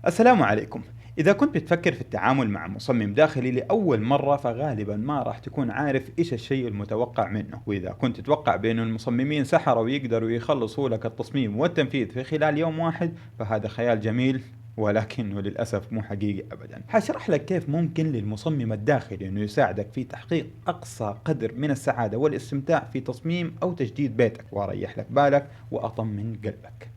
السلام عليكم. إذا كنت بتفكر في التعامل مع مصمم داخلي لأول مرة فغالبا ما راح تكون عارف إيش الشيء المتوقع منه، وإذا كنت تتوقع بأن المصممين سحرة ويقدروا يخلصوا لك التصميم والتنفيذ في خلال يوم واحد فهذا خيال جميل، ولكنه للأسف مو حقيقي أبدا. حشرح لك كيف ممكن للمصمم الداخلي أنه يساعدك في تحقيق أقصى قدر من السعادة والاستمتاع في تصميم أو تجديد بيتك، وأريح لك بالك وأطمن قلبك.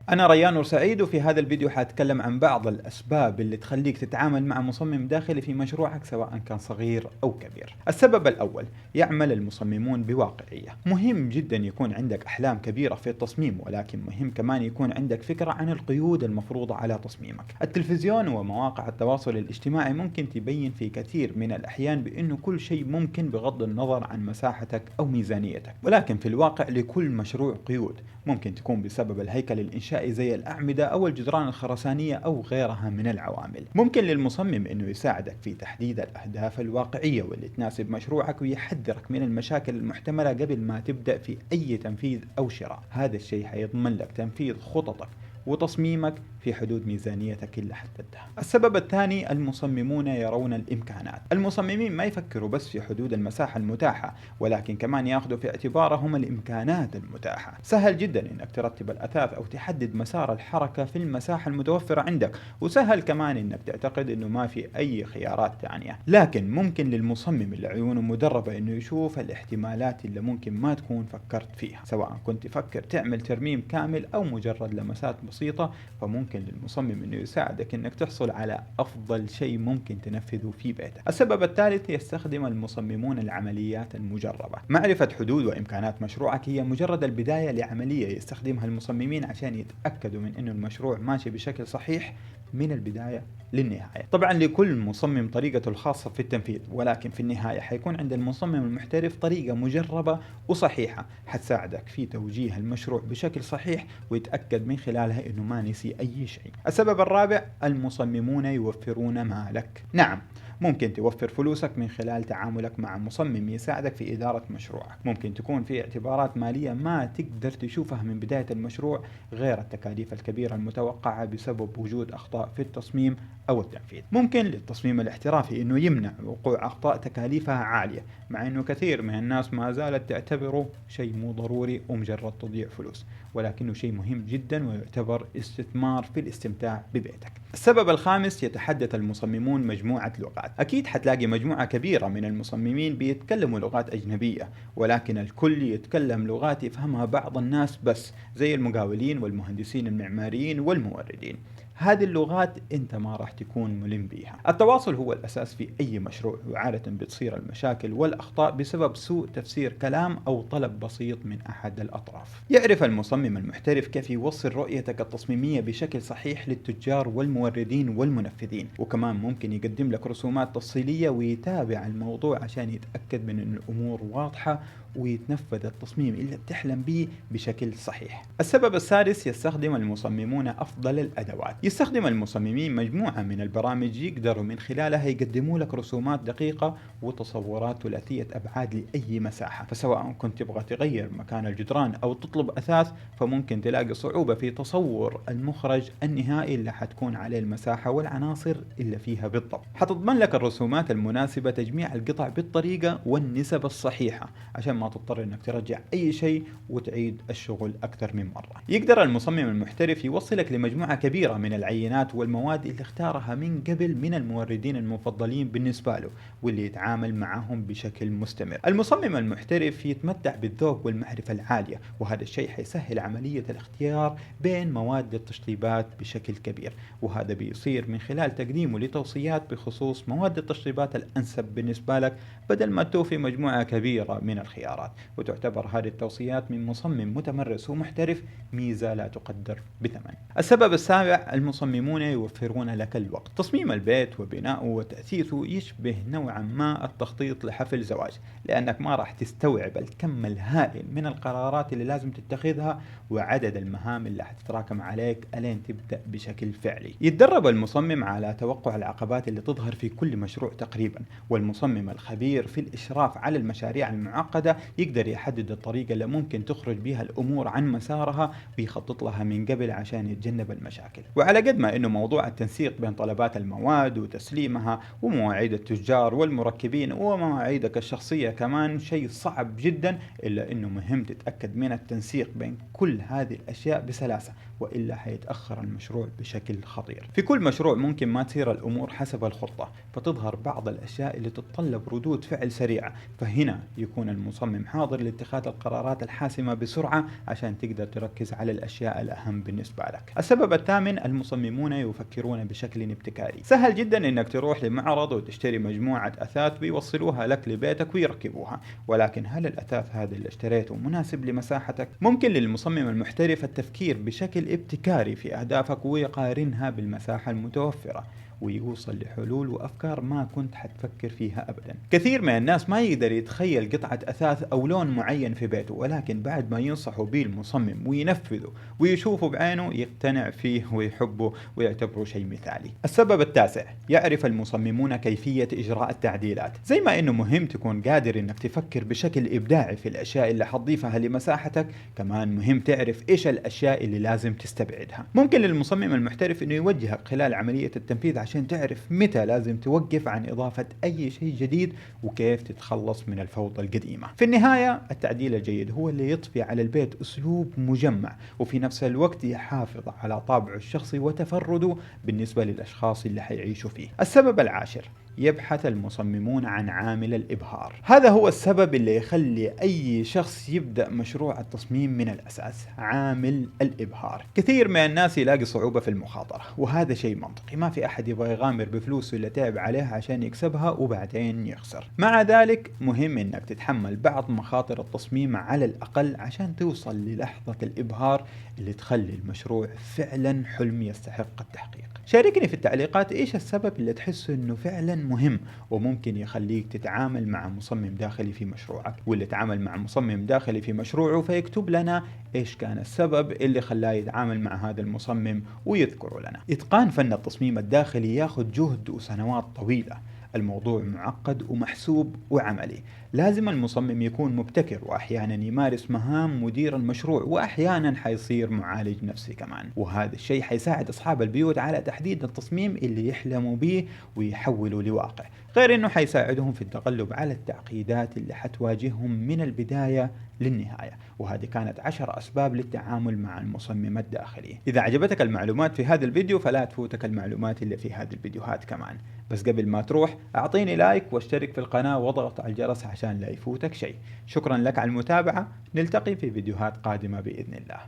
أنا ريان وسعيد، وفي هذا الفيديو حاتكلم عن بعض الأسباب اللي تخليك تتعامل مع مصمم داخلي في مشروعك سواء كان صغير أو كبير. السبب الأول: يعمل المصممون بواقعية. مهم جدا يكون عندك أحلام كبيرة في التصميم، ولكن مهم كمان يكون عندك فكرة عن القيود المفروضة على تصميمك. التلفزيون ومواقع التواصل الاجتماعي ممكن تبين في كثير من الأحيان بأنه كل شيء ممكن بغض النظر عن مساحتك أو ميزانيتك، ولكن في الواقع لكل مشروع قيود ممكن تكون بسبب الهيكل الإنشائي زي الأعمدة أو الجدران الخرسانية أو غيرها من العوامل. ممكن للمصمم أنه يساعدك في تحديد الأهداف الواقعية واللي تناسب مشروعك، ويحذرك من المشاكل المحتملة قبل ما تبدأ في أي تنفيذ أو شراء. هذا الشيء حيضمن لك تنفيذ خططك وتصميمك في حدود ميزانيتك اللي حددتها. السبب الثاني: المصممون يرون الإمكانات. المصممين ما يفكروا بس في حدود المساحة المتاحة، ولكن كمان ياخذوا في اعتبارهم الإمكانات المتاحة. سهل جدا إنك ترتب الأثاث أو تحدد مسار الحركة في المساحة المتوفرة عندك، وسهل كمان إنك تعتقد إنه ما في أي خيارات ثانية. لكن ممكن للمصمم اللي عيونه مدربة إنه يشوف الاحتمالات اللي ممكن ما تكون فكرت فيها، سواء كنت تفكر تعمل ترميم كامل أو مجرد لمسات بسيطة. فممكن للمصمم انه يساعدك انك تحصل على افضل شيء ممكن تنفذه في بيتك. السبب الثالث: يستخدم المصممون العمليات المجربة. معرفة حدود وامكانات مشروعك هي مجرد البداية لعملية يستخدمها المصممين عشان يتأكدوا من انه المشروع ماشي بشكل صحيح من البداية للنهاية. طبعا لكل مصمم طريقته الخاصة في التنفيذ، ولكن في النهاية حيكون عند المصمم المحترف طريقة مجربة وصحيحة حتساعدك في توجيه المشروع بشكل صحيح ويتأكد من خلالها انه ما نسي اي شيء. السبب الرابع: المصممون يوفرون مالك. نعم، ممكن توفر فلوسك من خلال تعاملك مع مصمم يساعدك في إدارة مشروعك. ممكن تكون في اعتبارات مالية ما تقدر تشوفها من بداية المشروع، غير التكاليف الكبيرة المتوقعة بسبب وجود أخطاء في التصميم أو التنفيذ. ممكن للتصميم الاحترافي أنه يمنع وقوع أخطاء تكاليفها عالية، مع أنه كثير من الناس ما زالت تعتبره شيء مو ضروري ومجرد تضييع فلوس، ولكنه شيء مهم جدا ويعتبر استثمار في الاستمتاع ببيتك. السبب الخامس: يتحدث المصممون مجموعة لغات. أكيد حتلاقي مجموعة كبيرة من المصممين بيتكلموا لغات أجنبية، ولكن الكل يتكلم لغات يفهمها بعض الناس بس، زي المقاولين والمهندسين المعماريين والموردين. هذه اللغات انت ما راح تكون ملم بيها. التواصل هو الاساس في اي مشروع، وعادة بتصير المشاكل والاخطاء بسبب سوء تفسير كلام او طلب بسيط من احد الاطراف. يعرف المصمم المحترف كيف يوصل رؤيتك التصميمية بشكل صحيح للتجار والموردين والمنفذين، وكمان ممكن يقدم لك رسومات تفصيلية ويتابع الموضوع عشان يتأكد من ان الامور واضحة ويتنفذ التصميم اللي بتحلم به بشكل صحيح. السبب السادس: يستخدم المصممون أفضل الأدوات. يستخدم المصممين مجموعة من البرامج يقدروا من خلالها يقدموا لك رسومات دقيقة وتصورات ثلاثية أبعاد لأي مساحة. فسواء كنت تبغى تغير مكان الجدران أو تطلب أثاث، فممكن تلاقي صعوبة في تصور المخرج النهائي اللي حتكون عليه المساحة والعناصر اللي فيها بالضبط. حتضمن لك الرسومات المناسبة تجميع القطع بالطريقة والنسب الصحيحة عشان ما تضطر انك ترجع اي شيء وتعيد الشغل اكثر من مرة. يقدر المصمم المحترف يوصلك لمجموعة كبيرة من العينات والمواد اللي اختارها من قبل من الموردين المفضلين بالنسبة له واللي يتعامل معهم بشكل مستمر. المصمم المحترف يتمتع بالذوق والمعرفة العالية، وهذا الشيء حيسهل عملية الاختيار بين مواد التشطيبات بشكل كبير، وهذا بيصير من خلال تقديمه لتوصيات بخصوص مواد التشطيبات الانسب بالنسبة لك، بدل ما توفي مجموعة كبيرة من الخيارات. وتعتبر هذه التوصيات من مصمم متمرس ومحترف ميزة لا تقدر بثمن. السبب السابع: المصممون يوفرون لك الوقت. تصميم البيت وبناؤه وتأسيسه يشبه نوعا ما التخطيط لحفل زواج، لأنك ما راح تستوعب الكم الهائل من القرارات اللي لازم تتخذها وعدد المهام اللي حتتراكم عليك ألين تبدأ بشكل فعلي. يتدرب المصمم على توقع العقبات اللي تظهر في كل مشروع تقريبا، والمصمم الخبير في الإشراف على المشاريع المعقدة يقدر يحدد الطريقة اللي ممكن تخرج بها الأمور عن مسارها ويخطط لها من قبل عشان يتجنب المشاكل. وعلى قد ما إنه موضوع التنسيق بين طلبات المواد وتسليمها ومواعيد التجار والمركبين ومواعيدك الشخصية كمان شيء صعب جدا، إلا إنه مهم تتأكد من التنسيق بين كل هذه الأشياء بسلاسة، وإلا حيتأخر المشروع بشكل خطير. في كل مشروع ممكن ما تصير الأمور حسب الخطة، فتظهر بعض الأشياء اللي تتطلب ردود فعل سريعة، فهنا يكون المصمم حاضر لاتخاذ القرارات الحاسمة بسرعة عشان تقدر تركز على الأشياء الأهم بالنسبة لك. السبب الثامن، المصممون يفكرون بشكل ابتكاري. سهل جدا إنك تروح لمعرض وتشتري مجموعة أثاث بيوصلوها لك لبيتك ويركبوها، ولكن هل الأثاث هذا اللي اشتريته مناسب لمساحتك؟ ممكن للمصمم المحترف التفكير بشكل ابتكاري في أهدافك ويقارنها بالمساحة المتوفرة ويوصل لحلول وأفكار ما كنت حتفكر فيها أبدا. كثير من الناس ما يقدر يتخيل قطعة أثاث أو لون معين في بيته، ولكن بعد ما ينصحوا به المصمم وينفذه ويشوفه بعينه يقتنع فيه ويحبه ويعتبره شيء مثالي. السبب التاسع، يعرف المصممون كيفية إجراء التعديلات. زي ما إنه مهم تكون قادر إنك تفكر بشكل إبداعي في الأشياء اللي حتضيفها لمساحتك، كمان مهم تعرف إيش الأشياء اللي لازم تستبعدها. ممكن للمصمم المحترف إنه يوجهك خلال عملية التنفيذ عشان تعرف متى لازم توقف عن إضافة أي شيء جديد وكيف تتخلص من الفوضى القديمة. في النهاية التعديل الجيد هو اللي يضفي على البيت أسلوب مجمع وفي نفس الوقت يحافظ على طابعه الشخصي وتفرده بالنسبة للأشخاص اللي حيعيشوا فيه. السبب العاشر، يبحث المصممون عن عامل الإبهار. هذا هو السبب اللي يخلي أي شخص يبدأ مشروع التصميم من الأساس، عامل الإبهار. كثير من الناس يلاقي صعوبة في المخاطرة، وهذا شيء منطقي، ما في أحد يبغى يغامر بفلوسه اللي تعب عليها عشان يكسبها وبعدين يخسر. مع ذلك مهم إنك تتحمل بعض مخاطر التصميم على الأقل عشان توصل للحظة الإبهار اللي تخلي المشروع فعلا حلم يستحق التحقيق. شاركني في التعليقات إيش السبب اللي تحس إنه فعلا مهم وممكن يخليك تتعامل مع مصمم داخلي في مشروعك، واللي تعامل مع مصمم داخلي في مشروعه فيكتب لنا إيش كان السبب اللي خلاه يتعامل مع هذا المصمم ويذكره لنا. إتقان فن التصميم الداخلي ياخذ جهد وسنوات طويلة، الموضوع معقد ومحسوب وعملي، لازم المصمم يكون مبتكر وأحيانا يمارس مهام مدير المشروع وأحيانا حيصير معالج نفسي كمان، وهذا الشيء حيساعد أصحاب البيوت على تحديد التصميم اللي يحلموا به ويحولوا لواقع، غير أنه حيساعدهم في التغلب على التعقيدات اللي حتواجههم من البداية للنهاية. وهذه كانت 10 أسباب للتعامل مع المصمم الداخلي. إذا عجبتك المعلومات في هذا الفيديو فلا تفوتك المعلومات اللي في هذه الفيديوهات كمان، بس قبل ما تروح أعطيني لايك واشترك في القناة واضغط على الجرس عشان لا يفوتك شيء. شكرا لك على المتابعة، نلتقي في فيديوهات قادمة بإذن الله.